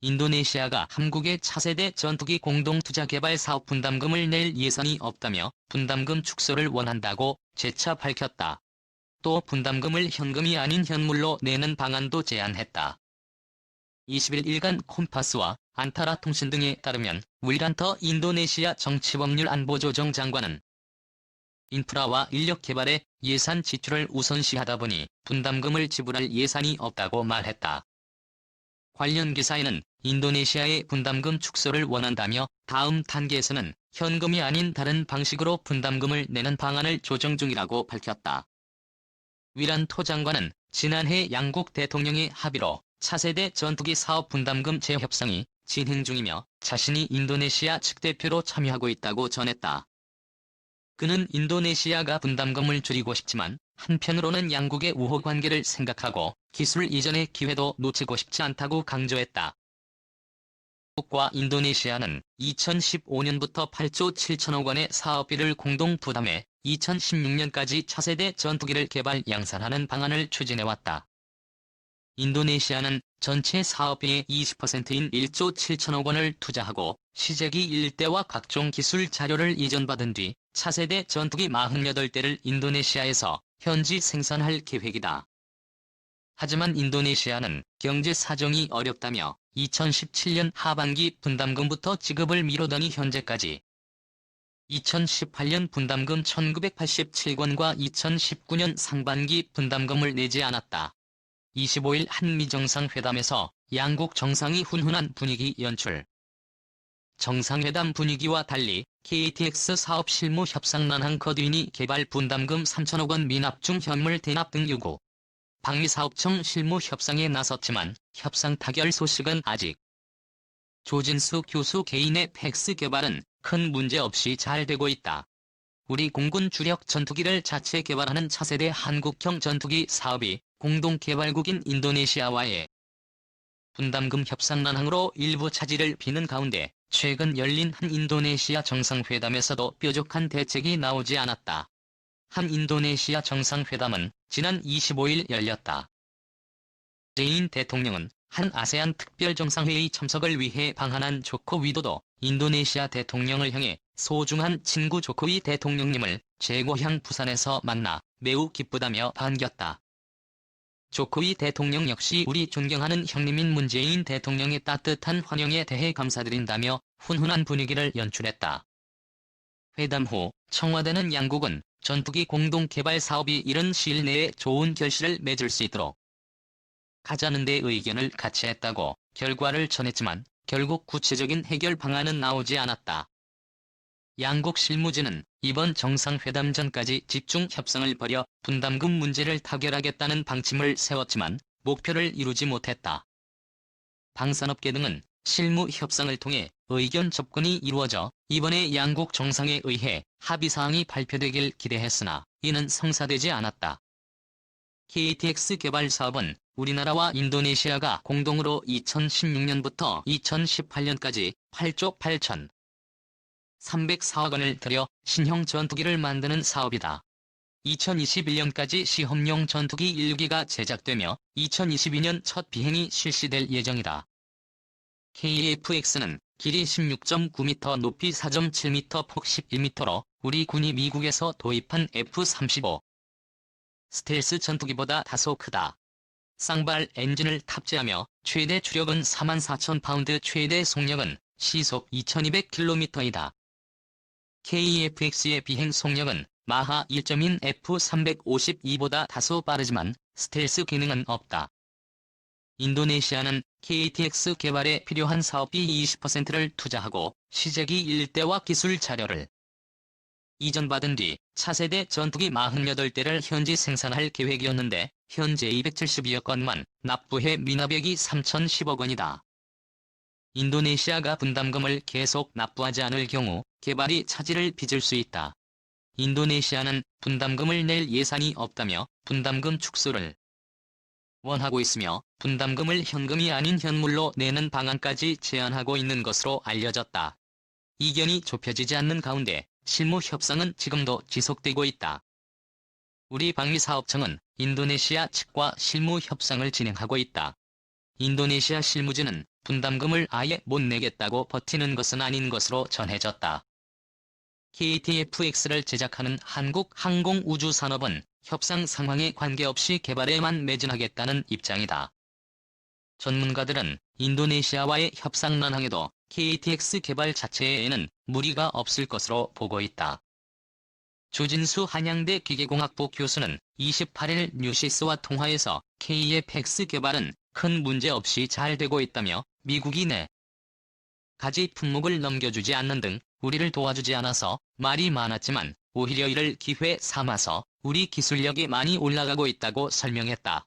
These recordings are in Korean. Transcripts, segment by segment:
인도네시아가 한국에 차세대 전투기 공동투자 개발 사업 분담금을 낼 예산이 없다며 분담금 축소를 원한다고 재차 밝혔다. 또 분담금을 현금이 아닌 현물로 내는 방안도 제안했다. 20일 일간 콤파스와 안타라 통신 등에 따르면 위란터 인도네시아 정치법률 안보조정 장관은 인프라와 인력 개발에 예산 지출을 우선시하다 보니 분담금을 지불할 예산이 없다고 말했다. 관련 기사에는 인도네시아의 분담금 축소를 원한다며 다음 단계에서는 현금이 아닌 다른 방식으로 분담금을 내는 방안을 조정 중이라고 밝혔다. 위란토 장관은 지난해 양국 대통령의 합의로 차세대 전투기 사업 분담금 재협상이 진행 중이며 자신이 인도네시아 측 대표로 참여하고 있다고 전했다. 그는 인도네시아가 분담금을 줄이고 싶지만 한편으로는 양국의 우호 관계를 생각하고 기술 이전의 기회도 놓치고 싶지 않다고 강조했다. 한국과 인도네시아는 2015년부터 8조 7천억 원의 사업비를 공동 부담해 2016년까지 차세대 전투기를 개발 양산하는 방안을 추진해왔다. 인도네시아는 전체 사업비의 20%인 1조 7천억 원을 투자하고 시제기 1대와 각종 기술 자료를 이전받은 뒤 차세대 전투기 48대를 인도네시아에서 현지 생산할 계획이다. 하지만 인도네시아는 경제 사정이 어렵다며 2017년 하반기 분담금부터 지급을 미루더니 현재까지 2018년 분담금 1987건과 2019년 상반기 분담금을 내지 않았다. 25일 한미정상회담에서 양국 정상이 훈훈한 분위기 연출. 정상회담 분위기와 달리 KTX 사업 실무 협상 난항 커드윈이 개발 분담금 3천억 원 미납 중 현물 대납 등 요구. 방위사업청 실무 협상에 나섰지만 협상 타결 소식은 아직. 조진수 교수 개인의 팩스 개발은 큰 문제 없이 잘 되고 있다. 우리 공군 주력 전투기를 자체 개발하는 차세대 한국형 전투기 사업이 공동개발국인 인도네시아와의 분담금 협상 난항으로 일부 차질을 빚는 가운데 최근 열린 한 인도네시아 정상회담에서도 뾰족한 대책이 나오지 않았다. 한 인도네시아 정상회담은 지난 25일 열렸다. 문재인 대통령은 한 아세안 특별정상회의 참석을 위해 방한한 조코 위도도 인도네시아 대통령을 향해 소중한 친구 조코위 대통령님을 제 고향 부산에서 만나 매우 기쁘다며 반겼다. 조코위 대통령 역시 우리 존경하는 형님인 문재인 대통령의 따뜻한 환영에 대해 감사드린다며 훈훈한 분위기를 연출했다. 회담 후 청와대는 양국은 전투기 공동개발 사업이 이른 시일 내에 좋은 결실을 맺을 수 있도록 가자는 데 의견을 같이 했다고 결과를 전했지만 결국 구체적인 해결 방안은 나오지 않았다. 양국 실무진은 이번 정상회담 전까지 집중 협상을 벌여 분담금 문제를 타결하겠다는 방침을 세웠지만 목표를 이루지 못했다. 방산업계 등은 실무 협상을 통해 의견 접근이 이루어져 이번에 양국 정상에 의해 합의사항이 발표되길 기대했으나 이는 성사되지 않았다. KTX 개발 사업은 우리나라와 인도네시아가 공동으로 2016년부터 2018년까지 8조 8천 304억 원을 들여 신형 전투기를 만드는 사업이다. 2021년까지 시험용 전투기 1기가 제작되며 2022년 첫 비행이 실시될 예정이다. KF-X는 길이 16.9m, 높이 4.7m, 폭 11m로 우리 군이 미국에서 도입한 F-35 스텔스 전투기보다 다소 크다. 쌍발 엔진을 탑재하며 최대 추력은 44,000파운드, 최대 속력은 시속 2200km이다. KF-X의 비행 속력은 마하 1.1 F-352보다 다소 빠르지만 스텔스 기능은 없다. 인도네시아는 KTX 개발에 필요한 사업비 20%를 투자하고 시제기 1대와 기술 자료를 이전받은 뒤 차세대 전투기 48대를 현지 생산할 계획이었는데 현재 272억 원만 납부해 미납액이 3,010억 원이다. 인도네시아가 분담금을 계속 납부하지 않을 경우 개발이 차질을 빚을 수 있다. 인도네시아는 분담금을 낼 예산이 없다며 분담금 축소를 원하고 있으며 분담금을 현금이 아닌 현물로 내는 방안까지 제안하고 있는 것으로 알려졌다. 이견이 좁혀지지 않는 가운데 실무 협상은 지금도 지속되고 있다. 우리 방위사업청은 인도네시아 측과 실무 협상을 진행하고 있다. 인도네시아 실무진은 분담금을 아예 못 내겠다고 버티는 것은 아닌 것으로 전해졌다. KTFX를 제작하는 한국항공우주산업은 협상 상황에 관계없이 개발에만 매진하겠다는 입장이다. 전문가들은 인도네시아와의 협상 난항에도 KTX 개발 자체에는 무리가 없을 것으로 보고 있다. 조진수 한양대 기계공학부 교수는 28일 뉴시스와 통화에서 KFX 개발은 큰 문제 없이 잘 되고 있다며 미국이 내 가지 품목을 넘겨주지 않는 등 우리를 도와주지 않아서 말이 많았지만 오히려 이를 기회 삼아서 우리 기술력이 많이 올라가고 있다고 설명했다.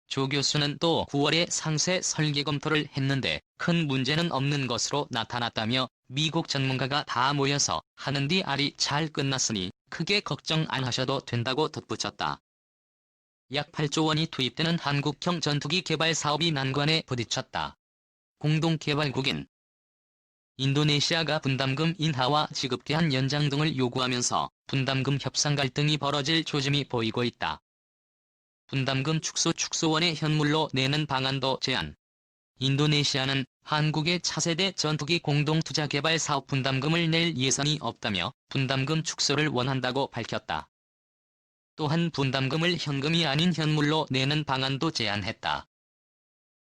조 교수는 또 9월에 상세 설계 검토를 했는데 큰 문제는 없는 것으로 나타났다며 미국 전문가가 다 모여서 하는 DR이 잘 끝났으니 크게 걱정 안 하셔도 된다고 덧붙였다. 약 8조 원이 투입되는 한국형 전투기 개발 사업이 난관에 부딪혔다. 공동개발국인 인도네시아가 분담금 인하와 지급 기한 연장 등을 요구하면서 분담금 협상 갈등이 벌어질 조짐이 보이고 있다. 분담금 축소원의 현물로 내는 방안도 제안. 인도네시아는 한국의 차세대 전투기 공동투자 개발 사업 분담금을 낼 예산이 없다며 분담금 축소를 원한다고 밝혔다. 또한 분담금을 현금이 아닌 현물로 내는 방안도 제안했다.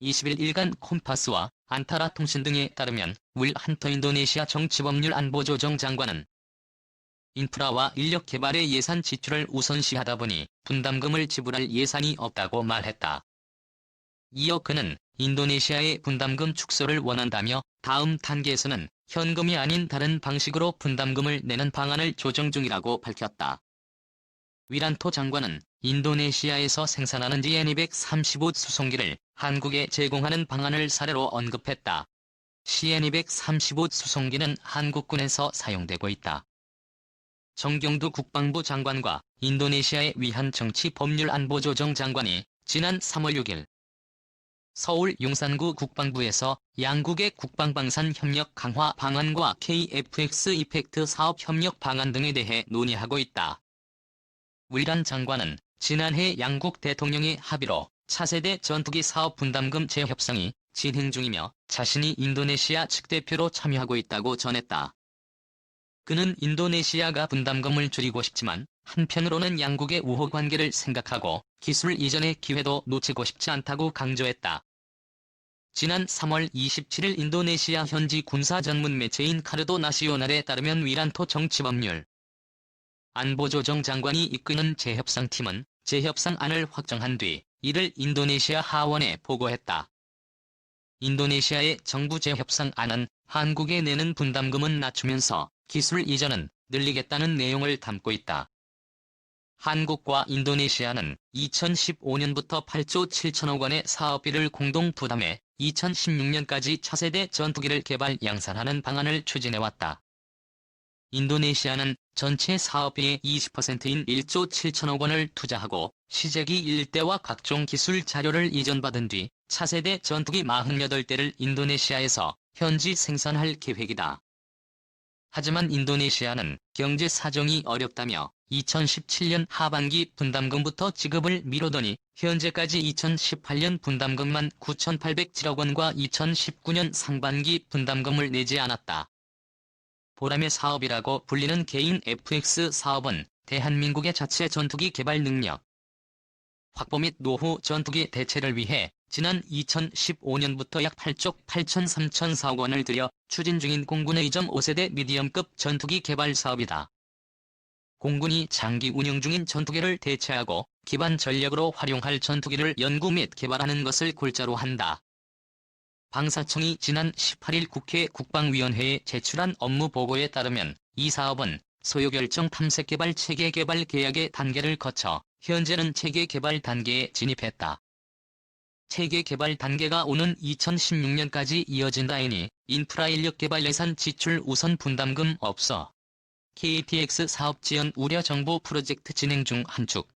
20일 일간 콤파스와 안타라 통신 등에 따르면 윌 헌터 인도네시아 정치법률 안보조정 장관은 인프라와 인력 개발의 예산 지출을 우선시하다 보니 분담금을 지불할 예산이 없다고 말했다. 이어 그는 인도네시아의 분담금 축소를 원한다며 다음 단계에서는 현금이 아닌 다른 방식으로 분담금을 내는 방안을 조정 중이라고 밝혔다. 위란토 장관은 인도네시아에서 생산하는 CN-235 수송기를 한국에 제공하는 방안을 사례로 언급했다. CN-235 수송기는 한국군에서 사용되고 있다. 정경두 국방부 장관과 인도네시아의 위한 정치법률안보조정 장관이 지난 3월 6일 서울 용산구 국방부에서 양국의 국방방산 협력 강화 방안과 KFX 이펙트 사업 협력 방안 등에 대해 논의하고 있다. 위란 장관은 지난해 양국 대통령의 합의로 차세대 전투기 사업 분담금 재협상이 진행 중이며 자신이 인도네시아 측 대표로 참여하고 있다고 전했다. 그는 인도네시아가 분담금을 줄이고 싶지만 한편으로는 양국의 우호 관계를 생각하고 기술 이전의 기회도 놓치고 싶지 않다고 강조했다. 지난 3월 27일 인도네시아 현지 군사 전문 매체인 카르도 나시오날에 따르면 위란토 정치법률 안보조정 장관이 이끄는 재협상팀은 재협상안을 확정한 뒤 이를 인도네시아 하원에 보고했다. 인도네시아의 정부 재협상안은 한국에 내는 분담금은 낮추면서 기술 이전은 늘리겠다는 내용을 담고 있다. 한국과 인도네시아는 2015년부터 8조 7천억 원의 사업비를 공동 부담해 2016년까지 차세대 전투기를 개발 양산하는 방안을 추진해왔다. 인도네시아는 전체 사업비의 20%인 1조 7천억 원을 투자하고 시제기 1대와 각종 기술 자료를 이전받은 뒤 차세대 전투기 48대를 인도네시아에서 현지 생산할 계획이다. 하지만 인도네시아는 경제 사정이 어렵다며 2017년 하반기 분담금부터 지급을 미루더니 현재까지 2018년 분담금만 9,807억 원과 2019년 상반기 분담금을 내지 않았다. 보람의 사업이라고 불리는 개인 FX 사업은 대한민국의 자체 전투기 개발 능력 확보 및 노후 전투기 대체를 위해 지난 2015년부터 약 8조 8,304억 원을 들여 추진 중인 공군의 2.5세대 미디엄급 전투기 개발 사업이다. 공군이 장기 운영 중인 전투기를 대체하고 기반 전력으로 활용할 전투기를 연구 및 개발하는 것을 골자로 한다. 방사청이 지난 18일 국회 국방위원회에 제출한 업무 보고에 따르면 이 사업은 소요결정 탐색개발 체계 개발 계약의 단계를 거쳐 현재는 체계 개발 단계에 진입했다. 체계 개발 단계가 오는 2016년까지 이어진다이니 인프라 인력 개발 예산 지출 우선 분담금 없어. KTX 사업 지연 우려 정부 프로젝트 진행 중 한축.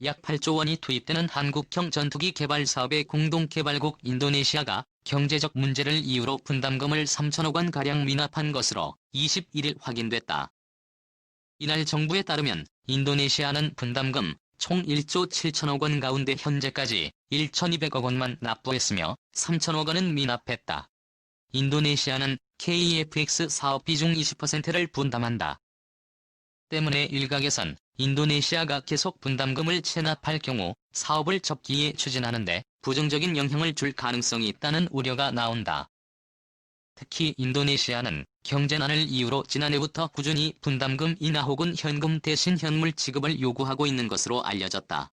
약 8조 원이 투입되는 한국형 전투기 개발 사업의 공동개발국 인도네시아가 경제적 문제를 이유로 분담금을 3천억 원가량 미납한 것으로 21일 확인됐다. 이날 정부에 따르면 인도네시아는 분담금 총 1조 7천억 원 가운데 현재까지 1,200억 원만 납부했으며 3천억 원은 미납했다. 인도네시아는 KEFX 사업비 중 20%를 분담한다. 때문에 일각에선 인도네시아가 계속 분담금을 체납할 경우 사업을 접기에 추진하는데 부정적인 영향을 줄 가능성이 있다는 우려가 나온다. 특히 인도네시아는 경제난을 이유로 지난해부터 꾸준히 분담금 인하 혹은 현금 대신 현물 지급을 요구하고 있는 것으로 알려졌다.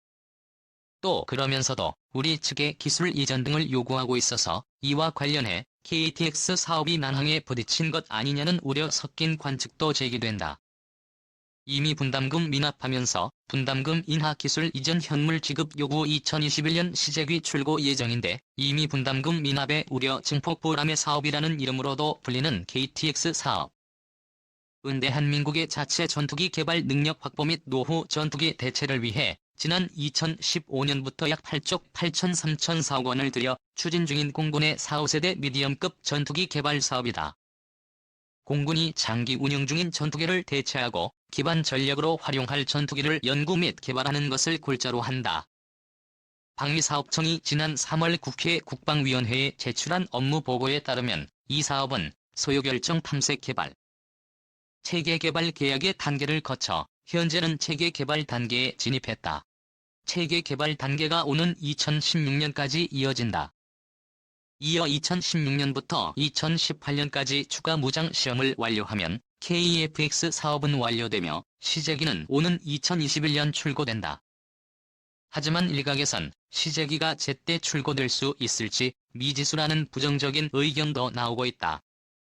또 그러면서도 우리 측에 기술 이전 등을 요구하고 있어서 이와 관련해 KTX 사업이 난항에 부딪힌 것 아니냐는 우려 섞인 관측도 제기된다. 이미 분담금 미납하면서 분담금 인하 기술 이전 현물 지급 요구 2021년 시제기 출고 예정인데 이미 분담금 미납의 우려 증폭 보람의 사업이라는 이름으로도 불리는 KTX 사업. 은 대한민국의 자체 전투기 개발 능력 확보 및 노후 전투기 대체를 위해 지난 2015년부터 약 8조 8,304억 원을 들여 추진 중인 공군의 4, 5세대 미디엄급 전투기 개발 사업이다. 공군이 장기 운영 중인 전투기를 대체하고 기반 전력으로 활용할 전투기를 연구 및 개발하는 것을 골자로 한다. 방위사업청이 지난 3월 국회 국방위원회에 제출한 업무 보고에 따르면 이 사업은 소요결정 탐색 개발, 체계 개발 계약의 단계를 거쳐 현재는 체계 개발 단계에 진입했다. 체계 개발 단계가 오는 2016년까지 이어진다. 이어 2016년부터 2018년까지 추가 무장 시험을 완료하면 KEFX 사업은 완료되며 시제기는 오는 2021년 출고된다. 하지만 일각에선 시제기가 제때 출고될 수 있을지 미지수라는 부정적인 의견도 나오고 있다.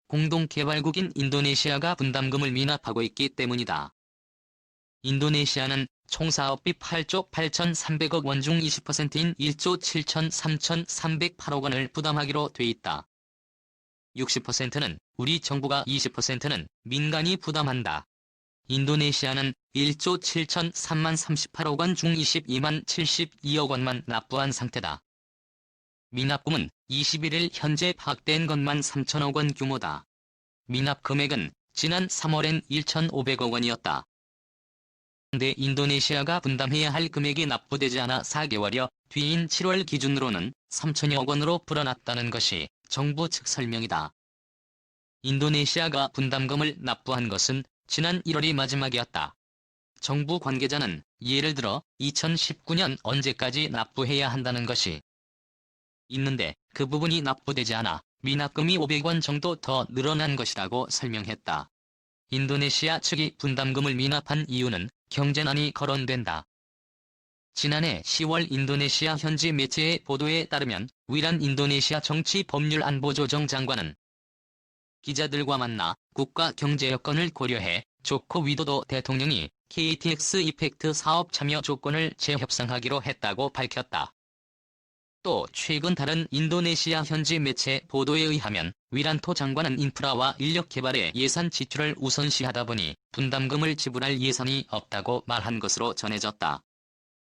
공동개발국인 인도네시아가 분담금을 미납하고 있기 때문이다. 인도네시아는 총 사업비 8조 8,300억 원 중 20%인 1조 7,3,308억 원을 부담하기로 돼 있다. 60%는 우리 정부가 20%는 민간이 부담한다. 인도네시아는 1조 7,338억 원 중 22만 72억 원만 납부한 상태다. 미납금은 21일 현재 파악된 것만 3천억 원 규모다. 미납 금액은 지난 3월엔 1,500억 원이었다. 그런데 인도네시아가 분담해야 할 금액이 납부되지 않아 4개월여 뒤인 7월 기준으로는 3천여억 원으로 불어났다는 것이 정부 측 설명이다. 인도네시아가 분담금을 납부한 것은 지난 1월이 마지막이었다. 정부 관계자는 예를 들어 2019년 언제까지 납부해야 한다는 것이 있는데 그 부분이 납부되지 않아 미납금이 500원 정도 더 늘어난 것이라고 설명했다. 인도네시아 측이 분담금을 미납한 이유는 경제난이 거론된다. 지난해 10월 인도네시아 현지 매체의 보도에 따르면 위란 인도네시아 정치법률안보조정 장관은 기자들과 만나 국가 경제 여건을 고려해 조코 위도도 대통령이 KTX 이펙트 사업 참여 조건을 재협상하기로 했다고 밝혔다. 또 최근 다른 인도네시아 현지 매체 보도에 의하면 위란토 장관은 인프라와 인력 개발에 예산 지출을 우선시하다 보니 분담금을 지불할 예산이 없다고 말한 것으로 전해졌다.